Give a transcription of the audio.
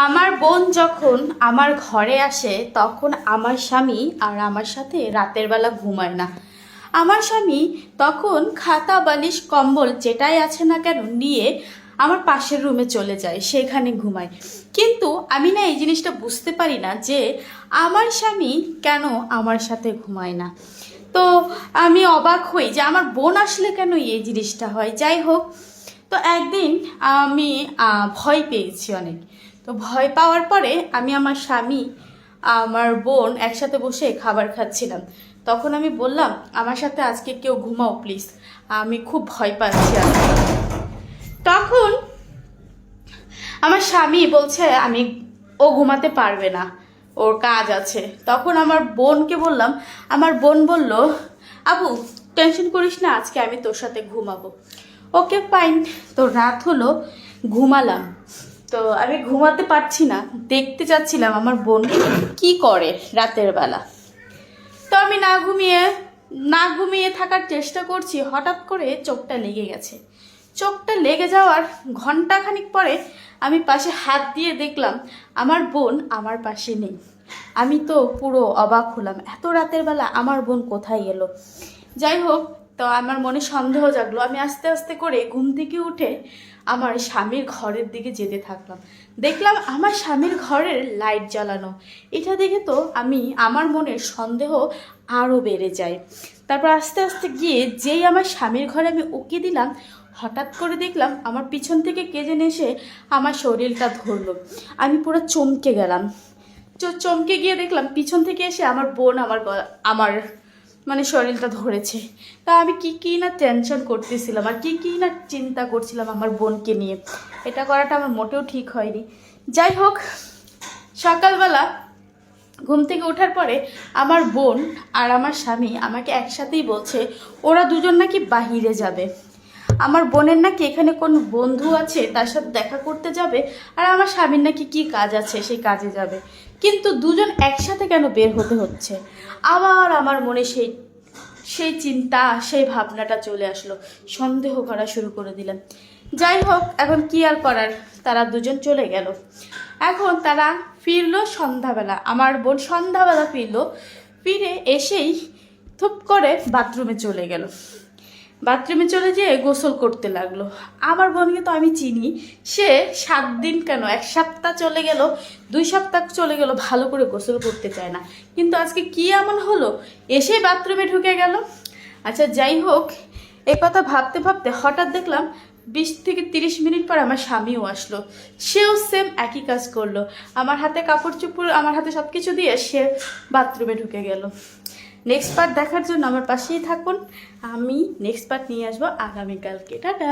আমার বোন যখন আমার ঘরে আসে তখন আমার স্বামী আর আমার সাথে রাতের বেলা ঘুমায় না। আমার স্বামী তখন খাতা বালিশ কম্বল যেটাই আছে না কেন নিয়ে আমার পাশের রুমে চলে যায়, সেখানে ঘুমায়। কিন্তু আমি না এই জিনিসটা বুঝতে পারি না যে আমার স্বামী কেন আমার সাথে ঘুমায় না। তো আমি অবাক হই যে আমার বোন আসলে কেন এই জিনিসটা হয়। যাই হোক, তো একদিন আমি ভয় পেয়েছি অনেক। তো ভয় পাওয়ার পরে আমি আমার স্বামী আমার বোন একসাথে বসে খাবার খাচ্ছিলাম। তখন আমি বললাম, আমার সাথে আজকে কেউ ঘুমাও প্লিজ, আমি খুব ভয় পাচ্ছি আজকে। তখন আমার স্বামী বলছে ও ঘুমাতে পারবে না, ওর কাজ আছে। তখন আমার বোনকে বললাম, আমার বোন বলল, আবু টেনশন করিস না, আজকে আমি তোর সাথে ঘুমাবো। Okay fine. তো রাত হলো, ঘুমালাম। তো আমি ঘুমাতে পারছি না, দেখতে চাচ্ছিলাম আমার বোন কি করে রাতের বেলা। তো আমি না ঘুমিয়ে থাকার চেষ্টা করছি, হঠাৎ করে চোখটা লেগে গেছে। চোখটা লেগে যাওয়ার ঘন্টাখানিক পরে আমি পাশে হাত দিয়ে দেখলাম আমার বোন আমার পাশে নেই। আমি তো পুরো অবাক হলাম, এত রাতের বেলা আমার বোন কোথায় গেল। যাই হোক, তো আমার মনে সন্দেহ জাগলো। আমি আস্তে আস্তে করে ঘুম থেকে উঠে আমার স্বামীর ঘরের দিকে যেতে থাকলাম। দেখলাম আমার স্বামীর ঘরের লাইট জ্বালানো। এটা দেখে তো আমার মনের সন্দেহ আরও বেড়ে যায়। তারপর আস্তে আস্তে গিয়ে যেই আমার স্বামীর ঘরে আমি উকি দিলাম, হঠাৎ করে দেখলাম আমার পিছন থেকে কে যেন এসে আমার শরীরটা ধরলো। আমি পুরো চমকে গেলাম। চমকে গিয়ে দেখলাম পিছন থেকে এসে আমার বোন আমার মানে শরীরটা ধরেছে। তা আমি কি না টেনশন করতেছিলাম আর কি না চিন্তা করছিলাম আমার বোনকে নিয়ে। এটা করাটা আমার মোটেও ঠিক হয়নি। যাই হোক, সকালবেলা ঘুম থেকে ওঠার পরে আমার বোন আর আমার স্বামী আমাকে একসাথেই বলছে ওরা দুজন নাকি বাহিরে যাবে। আমার বোনের নাকি এখানে কোন বন্ধু আছে, তার সাথে দেখা করতে যাবে। আর আমার স্বামীর নাকি কি কাজ আছে, সেই কাজে যাবে। কিন্তু দুজন একসাথে কেন বের হতে হচ্ছে? আবার আমার মনে সেই চিন্তা, সেই ভাবনাটা চলে আসলো। সন্দেহ করা শুরু করে দিলাম। যাই হোক, এখন কি আর করার, তারা দুজন চলে গেল। এখন তারা ফিরলো সন্ধ্যাবেলা। আমার বোন সন্ধ্যাবেলা ফিরে এসেই থুপ করে বাথরুমে চলে গেল। বাথরুমে চলে যেয়ে গোসল করতে লাগলো। আমার বোনকে তো আমি চিনি, সে 7 দিন কেন 1 সপ্তাহ চলে গেল, 2 সপ্তাহ চলে গেল, ভালো করে গোসল করতে চায় না। কিন্তু আজকে কি এমন হলো, এসে বাথরুমে ঢুকে গেল। আচ্ছা যাই হোক, এই কথা ভাবতে ভাবতে হঠাৎ দেখলাম 20 থেকে 30 মিনিট পর আমার স্বামীও আসলো। সেও সেম একই কাজ করলো। আমার হাতে কাপড় চোপড়, আমার হাতে সব কিছু দিয়ে সে বাথরুমে ঢুকে গেল। নেক্সট পার্ট দেখার জন্য আমার পাশেই থাকুন। আমি নেক্সট পার্ট নিয়ে আসবো আগামীকালকে। টাটা।